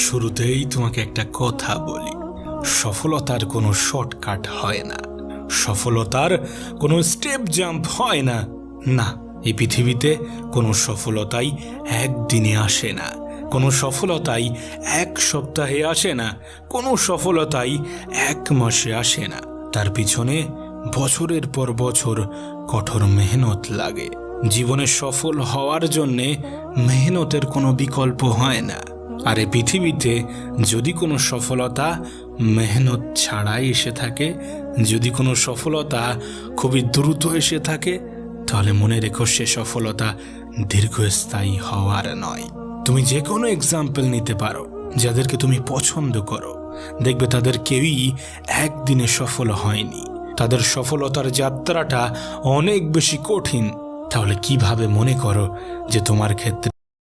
শুরুতেই তোমাকে একটা কথা বলি, সফলতার কোনো শর্টকাট হয় না, সফলতার কোনো স্টেপ জাম্প হয় না। না, এই পৃথিবীতে কোনো সফলতাই একদিনে আসে না, কোনো সফলতাই এক সপ্তাহে আসে না, কোনো সফলতাই এক মাসে আসে না। তার পিছনে বছরের পর বছর কঠোর মেহনত লাগে। জীবনে সফল হওয়ার জন্যে মেহনতের কোনো বিকল্প হয় না। আর এই পৃথিবীতে যদি কোনো সফলতা মেহনত ছাড়াই এসে থাকে, যদি কোনো সফলতা খুবই দ্রুত এসে থাকে, তাহলে মনে রেখো সে সফলতা দীর্ঘস্থায়ী হওয়ার নয়। তুমি যে কোনো এক্সাম্পল নিতে পারো, যাদেরকে তুমি পছন্দ করো, দেখবে তাদের কেউই একদিনে সফল হয়নি। তাদের সফলতার যাত্রাটা অনেক বেশি কঠিন। তাহলে কিভাবে মনে করো যে তোমার ক্ষেত্রে